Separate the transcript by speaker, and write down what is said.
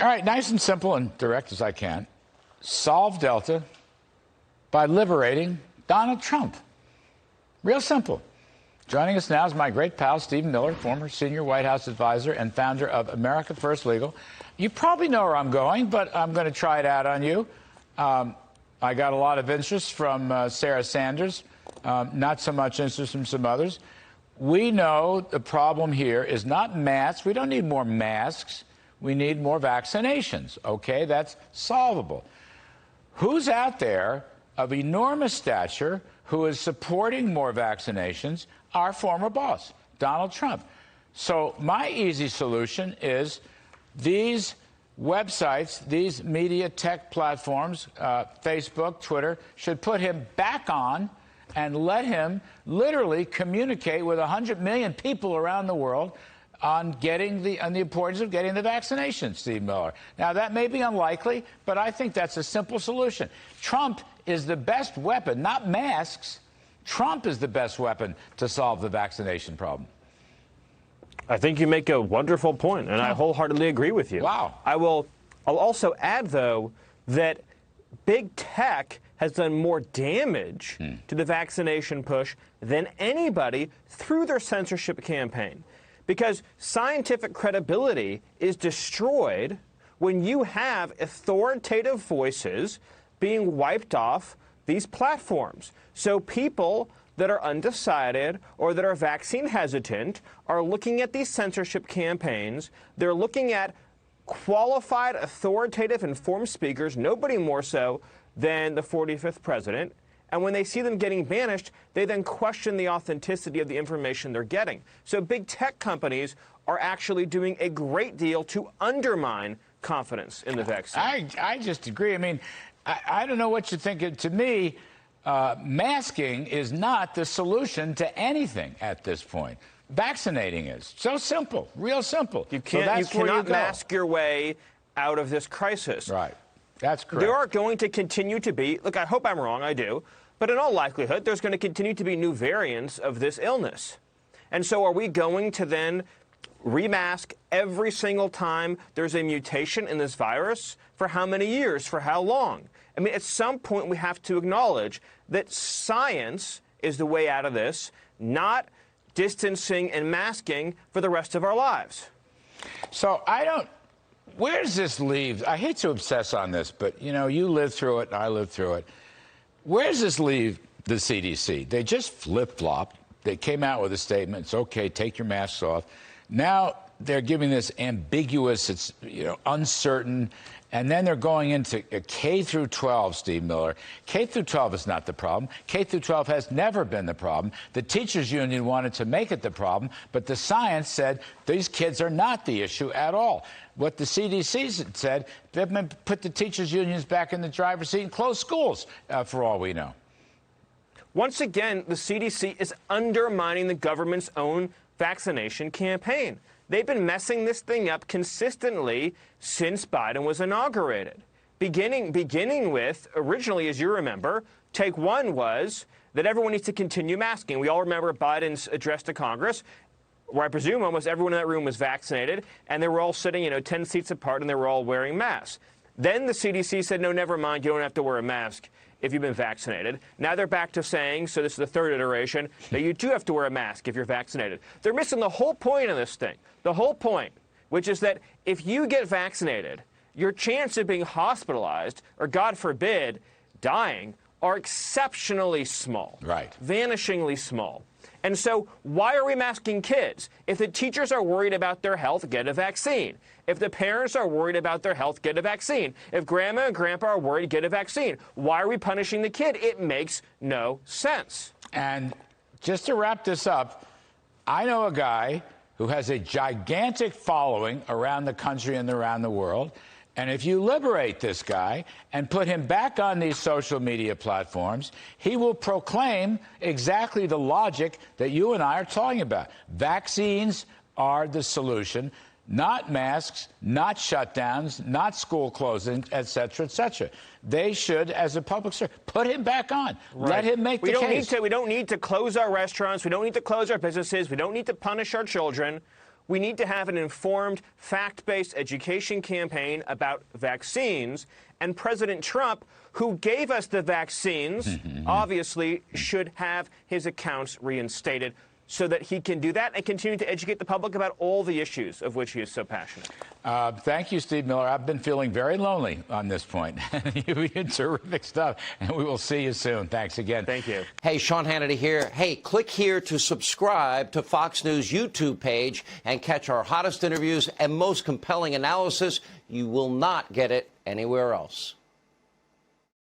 Speaker 1: All right, nice and simple and direct as I can. Solve Delta by liberating Donald Trump. Real simple. Joining us now is my great pal, Steve Miller, former senior White House advisor and founder of America First Legal. You probably know where I'm going, but I'm going to try it out on you. I got a lot of interest from Sarah Sanders, not so much interest from some others. We know the problem here is not masks. We don't need more masks. We need more vaccinations. Okay, that's solvable. Who's out there of enormous stature who is supporting more vaccinations? Our former boss, Donald Trump. So my easy solution is these websites, these media tech platforms, Facebook, Twitter, should put him back on and let him literally communicate with 100 million people around the world on the importance of getting the vaccination, Steve Miller. Now, that may be unlikely, but I think that's a simple solution. Trump is the best weapon, not masks. Trump is the best weapon to solve the vaccination problem.
Speaker 2: I think you make a wonderful point, and I wholeheartedly agree with you.
Speaker 1: Wow.
Speaker 2: I'll also add, though, that big tech has done more damage to the vaccination push than anybody through their censorship campaign. Because scientific credibility is destroyed when you have authoritative voices being wiped off these platforms. So people that are undecided or that are vaccine hesitant are looking at these censorship campaigns. They're looking at qualified, authoritative, informed speakers, nobody more so than the 45th president. And when they see them getting banished, they then question the authenticity of the information they're getting. So big tech companies are actually doing a great deal to undermine confidence in the vaccine.
Speaker 1: I just agree. I mean, I don't know what you think. To me, masking is not the solution to anything at this point. Vaccinating is. So simple, real simple.
Speaker 2: You cannot mask your way out of this crisis.
Speaker 1: Right. That's correct.
Speaker 2: There are going to continue to be, look, I hope I'm wrong, I do, but in all likelihood, there's going to continue to be new variants of this illness. And so are we going to then remask every single time there's a mutation in this virus? For how many years? For how long? I mean, at some point, we have to acknowledge that science is the way out of this, not distancing and masking for the rest of our lives.
Speaker 1: So where does this leave? I hate to obsess on this, but, you know, you lived through it and I lived through it. Where does this leave the CDC? They just flip-flopped. They came out with a statement. It's okay, take your masks off. Now they're giving this ambiguous, it's, you know, uncertain, and then they're going into K through 12, Steve Miller. K through 12 is not the problem. K through 12 has never been the problem. The teachers union wanted to make it the problem, but the science said these kids are not the issue at all. What the CDC said, they've been put the teachers unions back in the driver's seat and close schools, for all we know.
Speaker 2: Once again, the CDC is undermining the government's own vaccination campaign. They've been messing this thing up consistently since Biden was inaugurated. Beginning with, originally, as you remember, take one was that everyone needs to continue masking. We all remember Biden's address to Congress, where I presume almost everyone in that room was vaccinated, and they were all sitting, 10 seats apart, and they were all wearing masks. Then the CDC said, no, never mind, you don't have to wear a mask if you've been vaccinated. Now they're back to saying, so this is the third iteration, that you do have to wear a mask if you're vaccinated. They're missing the whole point of this thing, the whole point, which is that if you get vaccinated, your chance of being hospitalized, or God forbid, dying, are exceptionally small.
Speaker 1: Right.
Speaker 2: Vanishingly small. And so why are we masking kids? If the teachers are worried about their health, get a vaccine. If the parents are worried about their health, get a vaccine. If grandma and grandpa are worried, get a vaccine. Why are we punishing the kid? It makes no sense.
Speaker 1: And just to wrap this up, I know a guy who has a gigantic following around the country and around the world. And if you liberate this guy and put him back on these social media platforms, he will proclaim exactly the logic that you and I are talking about. Vaccines are the solution, not masks, not shutdowns, not school closing, et cetera, et cetera. They should, as a public servant, put him back on. Right. Let him make the case.
Speaker 2: We don't need to close our restaurants. We don't need to close our businesses. We don't need to punish our children. we need to have an informed, fact-based education campaign about vaccines. And President Trump, who gave us the vaccines, obviously should have his accounts reinstated so that he can do that and continue to educate the public about all the issues of which he is so passionate.
Speaker 1: Thank you, Steve Miller. I've been feeling very lonely on this point. You did terrific stuff, and we will see you soon. Thanks again.
Speaker 2: Thank you.
Speaker 3: Hey, Sean Hannity here. Hey, click here to subscribe to Fox News YouTube page and catch our hottest interviews and most compelling analysis. You will not get it anywhere else.